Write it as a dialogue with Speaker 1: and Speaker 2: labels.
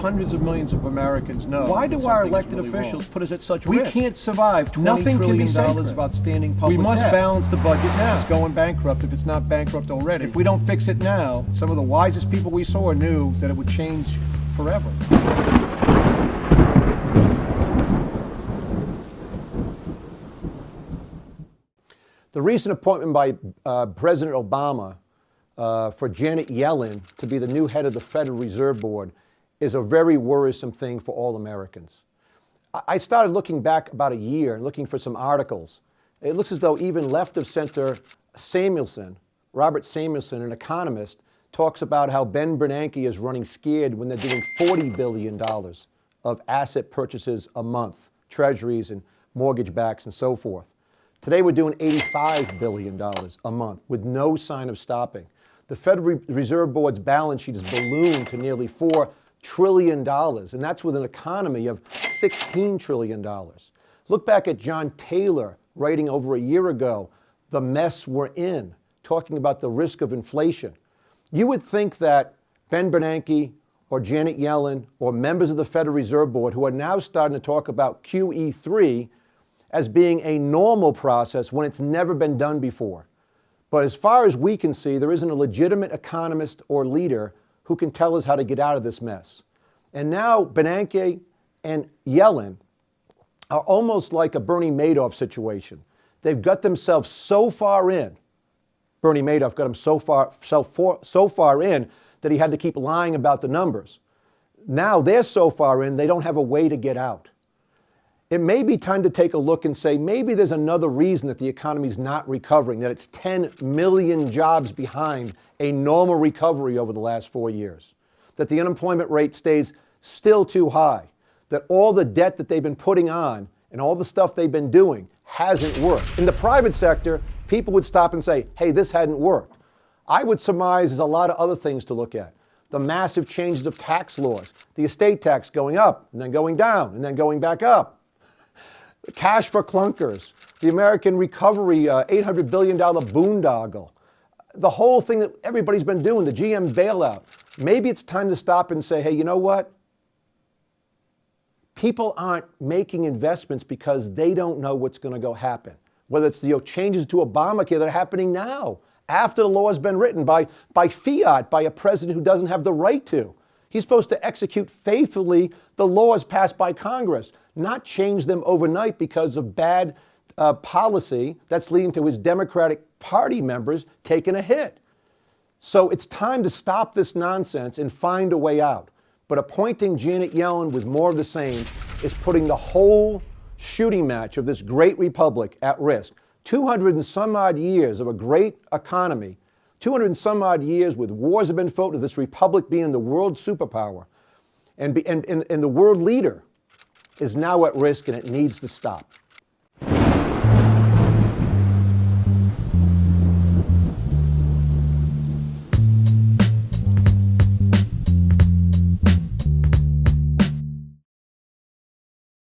Speaker 1: hundreds of millions of Americans know.
Speaker 2: Why do our elected
Speaker 1: really
Speaker 2: officials
Speaker 1: wrong.
Speaker 2: put us at such
Speaker 1: We
Speaker 2: risk?
Speaker 1: can't survive $20
Speaker 2: Nothing can be
Speaker 1: trillion
Speaker 2: sacred.
Speaker 1: of outstanding public
Speaker 2: We must
Speaker 1: debt.
Speaker 2: balance the budget now.
Speaker 1: It's going bankrupt if it's not bankrupt already.
Speaker 2: If we don't fix it now,
Speaker 1: Some of the wisest people we saw knew that it would change forever.
Speaker 3: The recent appointment by President Obama for Janet Yellen to be the new head of the Federal Reserve Board is a very worrisome thing for all Americans. I started looking back about a year and looking for some articles. It looks as though even left of center Robert Samuelson, an economist, talks about how Ben Bernanke is running scared when they're doing $40 billion of asset purchases a month, treasuries and mortgage backs and so forth. Today we're doing $85 billion a month with no sign of stopping. The Federal Reserve Board's balance sheet has ballooned to nearly $4 trillion, and that's with an economy of $16 trillion. Look back at John Taylor writing over a year ago, "The mess we're in," talking about the risk of inflation. You would think that Ben Bernanke or Janet Yellen or members of the Federal Reserve Board who are now starting to talk about QE3 as being a normal process when it's never been done before. But as far as we can see, there isn't a legitimate economist or leader who can tell us how to get out of this mess. And now Bernanke and Yellen are almost like a Bernie Madoff situation. They've got themselves so far in. Bernie Madoff got him so far in that he had to keep lying about the numbers. Now they're so far in, they don't have a way to get out. It may be time to take a look and say, maybe there's another reason that the economy is not recovering, that it's 10 million jobs behind a normal recovery over the last 4 years, that the unemployment rate stays still too high, that all the debt that they've been putting on and all the stuff they've been doing hasn't worked. In the private sector, people would stop and say, hey, this hadn't worked. I would surmise there's a lot of other things to look at. The massive changes of tax laws, the estate tax going up and then going down and then going back up. The cash for clunkers, the American recovery $800 billion boondoggle, the whole thing that everybody's been doing, the GM bailout. Maybe it's time to stop and say, hey, you know what? People aren't making investments because they don't know what's going to go happen. Whether it's the changes to Obamacare that are happening now, after the law has been written by fiat, by a president who doesn't have the right to. He's supposed to execute faithfully the laws passed by Congress, not change them overnight because of bad policy that's leading to his Democratic Party members taking a hit. So it's time to stop this nonsense and find a way out. But appointing Janet Yellen with more of the same is putting the whole shooting match of this great republic at risk. 200 and some odd years of a great economy, 200 and some odd years with wars have been fought, with this republic being the world superpower. And the world leader is now at risk, and it needs to stop.